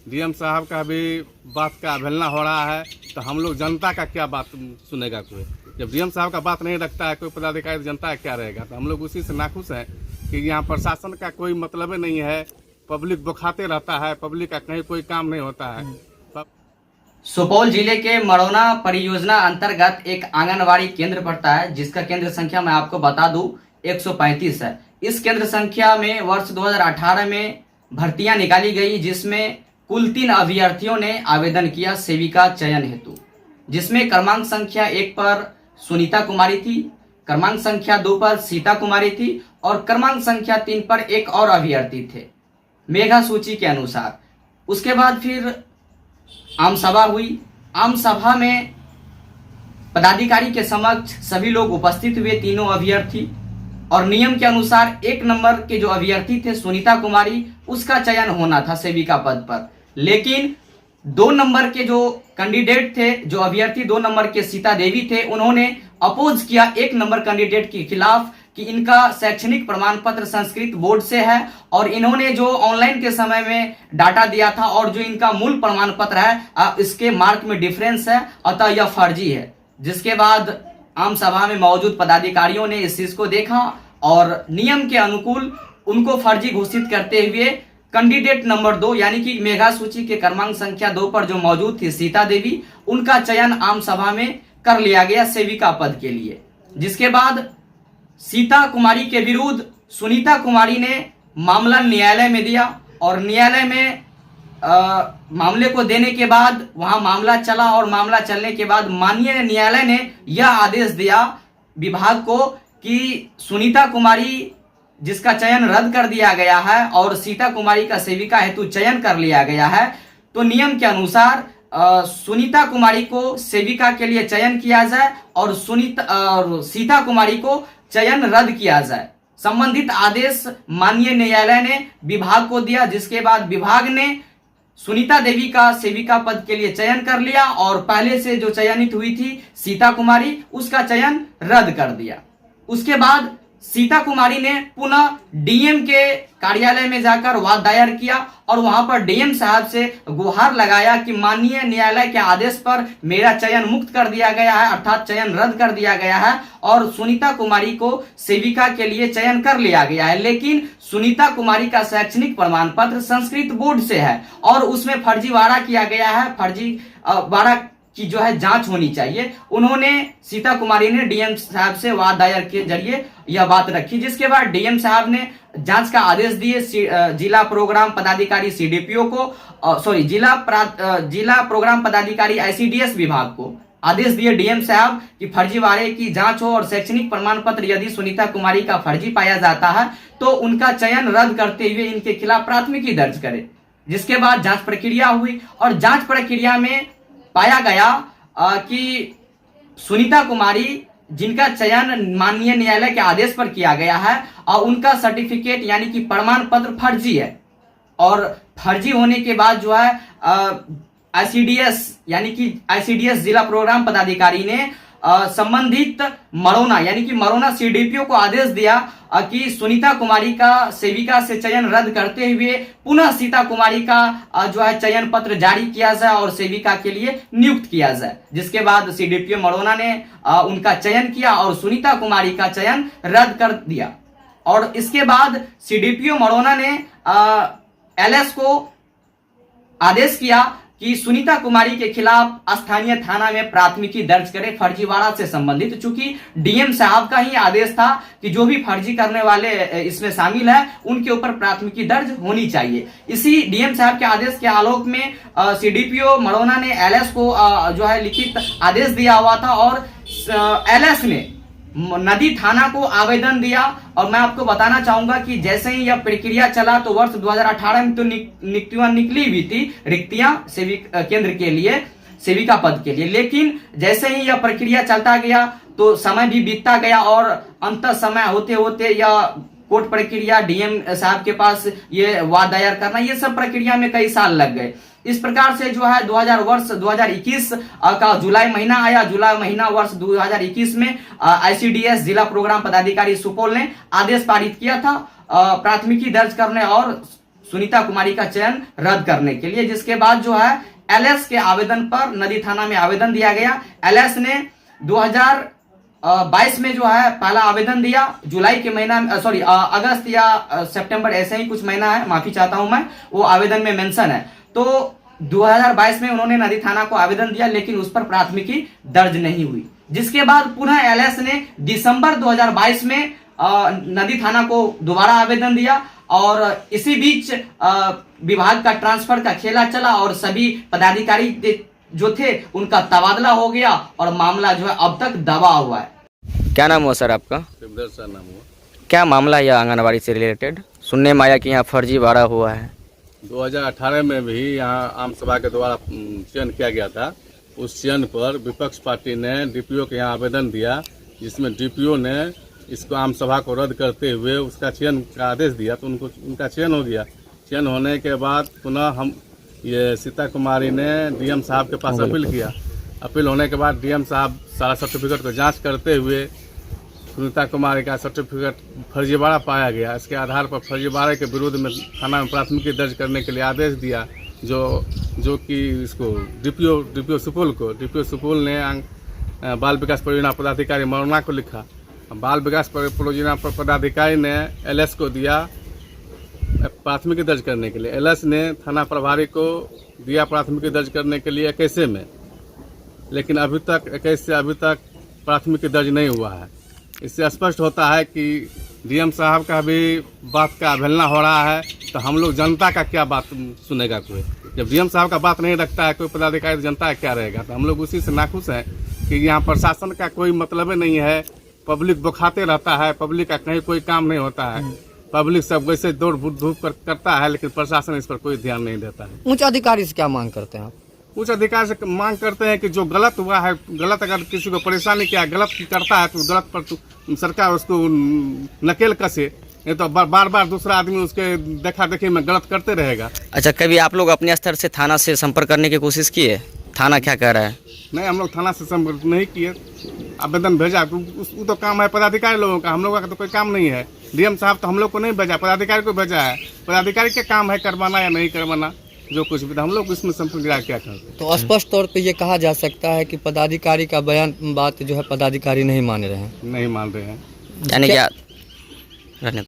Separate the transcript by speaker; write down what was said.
Speaker 1: DM साहब का भी बात का अवहेलना हो रहा है, तो हम लोग जनता का क्या बात सुनेगा कोई? जब डीएम साहब का बात नहीं रखता है कोई पदाधिकारी, तो जनता का क्या रहेगा? तो हम लोग उसी से नाखुश हैं कि यहाँ प्रशासन का कोई मतलब ही नहीं है। पब्लिक दुखाते रहता है, पब्लिक का कहीं कोई काम नहीं होता है।
Speaker 2: सुपौल जिले के मड़ौना परियोजना अंतर्गत एक आंगनवाड़ी केंद्र पड़ता है, जिसका केंद्र संख्या मैं आपको बता दूं 135 है। इस केंद्र संख्या में वर्ष 2018 में भर्तियां निकाली गई, जिसमें कुल 3 अभ्यर्थियों ने आवेदन किया सेविका चयन हेतु, जिसमें क्रमांक संख्या 1 पर सुनीता कुमारी थी, क्रमांक संख्या 2 पर सीता कुमारी थी और क्रमांक संख्या 3 पर एक और अभ्यर्थी थे मेघा सूची के अनुसार। उसके बाद फिर आम सभा हुई। आम सभा में पदाधिकारी के समक्ष सभी लोग उपस्थित हुए, तीनों अभ्यर्थी, और नियम के अनुसार 1 नंबर के जो अभ्यर्थी थे सुनीता कुमारी, उसका चयन होना था सेविका पद पर। लेकिन 2 नंबर के जो कैंडिडेट थे, जो अभ्यर्थी 2 नंबर के सीता देवी थे, उन्होंने अपोज किया 1 नंबर कैंडिडेट के खिलाफ कि इनका शैक्षणिक प्रमाण पत्र संस्कृत बोर्ड से है और इन्होंने जो ऑनलाइन के समय में डाटा दिया था और जो इनका मूल प्रमाण पत्र है इसके मार्क में डिफरेंस है, अतः यह फर्जी है। जिसके बाद आम सभा में मौजूद पदाधिकारियों ने इस चीज को देखा और नियम के अनुकूल उनको फर्जी घोषित करते हुए कैंडिडेट नंबर 2 यानी कि मेघा सूची के क्रमांक संख्या 2 पर जो मौजूद थी सीता देवी, उनका चयन आम सभा में कर लिया गया सेविका पद के लिए। जिसके बाद सीता कुमारी के विरुद्ध सुनीता कुमारी ने मामला न्यायालय में दिया और न्यायालय में मामले को देने के बाद वहां मामला चला और मामला चलने के बाद माननीय न्यायालय ने यह आदेश दिया विभाग को कि सुनीता कुमारी जिसका चयन रद्द कर दिया गया है और सीता कुमारी का सेविका हेतु चयन कर लिया गया है, तो नियम के अनुसार सुनीता कुमारी को सेविका के लिए चयन किया जाए और सीता कुमारी को चयन रद्द किया जाए। संबंधित आदेश माननीय न्यायालय ने विभाग को दिया, जिसके बाद विभाग ने सुनीता देवी का सेविका पद के लिए चयन कर लिया और पहले से जो चयनित हुई थी सीता कुमारी, उसका चयन रद्द कर दिया। उसके बाद सीता कुमारी ने पुनः डीएम के कार्यालय में जाकर वाद दायर किया और वहां पर डीएम साहब से गुहार लगाया कि माननीय न्यायालय के आदेश पर मेरा चयन मुक्त कर दिया गया है, अर्थात चयन रद्द कर दिया गया है और सुनीता कुमारी को सेविका के लिए चयन कर लिया गया है। लेकिन सुनीता कुमारी का शैक्षणिक प्रमाण पत्र संस्कृत बोर्ड से है और उसमें फर्जीवाड़ा किया गया है, फर्जीवाड़ा की जो है जांच होनी चाहिए। उन्होंने सीता कुमारी ने डीएम साहब से वाद दायर के जरिए यह बात रखी, जिसके बाद डीएम साहब ने जांच का आदेश दिए जिला प्रोग्राम पदाधिकारी सीडीपीओ को, जिला प्रोग्राम पदाधिकारी आईसीडीएस विभाग को आदेश दिए डीएम साहब कि फर्जीवाड़े की जांच हो और शैक्षणिक प्रमाण पत्र यदि सुनीता कुमारी का फर्जी पाया जाता है तो उनका चयन रद्द करते हुए इनके खिलाफ प्राथमिकी दर्ज करे। जिसके बाद जांच प्रक्रिया हुई और जांच प्रक्रिया में पाया गया कि सुनीता कुमारी जिनका चयन माननीय न्यायालय के आदेश पर किया गया है और उनका सर्टिफिकेट यानी कि प्रमाण पत्र फर्जी है और फर्जी होने के बाद जो है आईसीडीएस यानी कि आईसीडीएस जिला प्रोग्राम पदाधिकारी ने संबंधित मड़ौना यानी कि मड़ौना सीडीपीओ को आदेश दिया कि सुनीता कुमारी का सेविका से चयन रद्द करते हुए पुनः सीता कुमारी का जो है चयन पत्र जारी किया जाए और सेविका के लिए नियुक्त किया जाए। जिसके बाद सीडीपीओ मड़ौना ने उनका चयन किया और सुनीता कुमारी का चयन रद्द कर दिया और इसके बाद सीडीपीओ मड़ौना ने एलएस को आदेश किया कि सुनीता कुमारी के खिलाफ स्थानीय थाना में प्राथमिकी दर्ज करे फर्जीवाड़ा से संबंधित, चूंकि डीएम साहब का ही आदेश था कि जो भी फर्जी करने वाले इसमें शामिल है उनके ऊपर प्राथमिकी दर्ज होनी चाहिए। इसी डीएम साहब के आदेश के आलोक में सीडीपीओ मड़ौना ने एलएस को जो है लिखित आदेश दिया हुआ था और एलएस ने नदी थाना को आवेदन दिया। और मैं आपको बताना चाहूंगा कि जैसे ही यह प्रक्रिया चला तो वर्ष 2018 में तो नियुक्तियां निकली हुई थी रिक्तियां सेविका केंद्र के लिए, सेविका पद के लिए, लेकिन जैसे ही यह प्रक्रिया चलता गया तो समय भी बीतता गया और अंत समय होते होते यह कोर्ट प्रक्रिया, डीएम साहब के पास ये वाद दायर करना, ये सब प्रक्रिया में कई साल लग गए। इस प्रकार से जो है 2021 का जुलाई महीना आया। जुलाई महीना वर्ष 2021 में आईसीडीएस जिला प्रोग्राम पदाधिकारी सुपौल ने आदेश पारित किया था प्राथमिकी दर्ज करने और सुनीता कुमारी का चयन रद्द करने के लिए, जिसके बाद जो है एलएस के आवेदन पर नदी थाना में आवेदन दिया गया। एलएस ने 2022 में जो है पहला आवेदन दिया, जुलाई के महीना अगस्त या सितंबर ऐसे ही कुछ महीना है, माफी चाहता हूं मैं, वो आवेदन में मेंशन है। तो 2022 में उन्होंने नदी थाना को आवेदन दिया, लेकिन उस पर प्राथमिकी दर्ज नहीं हुई, जिसके बाद पुनः एलएस ने दिसंबर 2022 में नदी थाना को दोबारा आवेदन दिया और इसी बीच विभाग का ट्रांसफर का खेला चला और सभी पदाधिकारी जो थे उनका तबादला हो गया और मामला जो है अब तक दबा हुआ है। क्या नाम हुआ सर आपका?
Speaker 1: शिवदर सर नाम हुआ।
Speaker 2: क्या मामला है यह आंगनबाड़ी से रिलेटेड? सुनने में आया कि यहाँ फर्जीवाड़ा हुआ है।
Speaker 1: 2018 में भी यहाँ आम सभा के द्वारा चयन किया गया था। उस चयन पर विपक्ष पार्टी ने डीपीओ के यहाँ आवेदन दिया, जिसमें डीपीओ ने इसको आम सभा को रद्द करते हुए उसका चयन का आदेश दिया, तो उनका चयन हो गया। चयन होने के बाद पुनः ये सीता कुमारी ने डीएम साहब के पास अपील किया। अपील होने के बाद डीएम साहब सारा सर्टिफिकेट को जांच करते हुए सुनीता कुमारी का सर्टिफिकेट फर्जीवाड़ा पाया गया। इसके आधार पर फर्जीवाड़े के विरोध में थाना में प्राथमिकी दर्ज करने के लिए आदेश दिया, जो कि इसको डीपीओ सुपौल ने बाल विकास परियोजना पदाधिकारी मरौना को लिखा। बाल विकास परियोजना पदाधिकारी ने एलएस को दिया प्राथमिकी दर्ज करने के लिए। एलएस ने थाना प्रभारी को दिया प्राथमिकी दर्ज करने के लिए 21 में, लेकिन अभी तक 21 से अभी तक प्राथमिकी दर्ज नहीं हुआ है। इससे स्पष्ट होता है कि डीएम साहब का भी बात का अवहेलना हो रहा है, तो हम लोग जनता का क्या बात सुनेगा कोई? जब डीएम साहब का बात नहीं रखता है कोई पदाधिकारी, तो जनता का क्या रहेगा? तो हम लोग उसी से नाखुश हैं कि यहाँ प्रशासन का कोई मतलब नहीं है। पब्लिक बुखाते रहता है, पब्लिक का कहीं कोई काम नहीं होता है, पब्लिक सब वैसे दौड़ धूप करता है, लेकिन प्रशासन इस पर कोई ध्यान नहीं देता है।
Speaker 3: उच्च अधिकारी से क्या मांग करते हैं आप?
Speaker 1: उच्च अधिकारी से मांग करते हैं कि जो गलत हुआ है, गलत अगर किसी को परेशानी क्या गलत करता है तो गलत पर सरकार उसको नकेल कसे, नहीं तो बार बार दूसरा आदमी उसके देखा देखी में गलत करते रहेगा।
Speaker 2: अच्छा, कभी आप लोग अपने स्तर से थाना से संपर्क करने की कोशिश किए? थाना क्या कह रहा है?
Speaker 1: नहीं, हम लोग थाना से संपर्क नहीं किए, आवेदन भेजा। वो तो काम है पदाधिकारी लोगों का, हम लोगों का तो कोई काम नहीं है। डीएम साहब तो हम लोग को नहीं भेजा, पदाधिकारी को भेजा है। पदाधिकारी का काम है करवाना या नहीं करवाना, जो कुछ भी। हम लोग इसमें संपर्क क्या करते?
Speaker 3: तो स्पष्ट तौर पे ये कहा जा सकता है कि पदाधिकारी का बात जो है पदाधिकारी नहीं मान रहे हैं।
Speaker 1: नहीं मान रहे हैं,
Speaker 2: यानी क्या?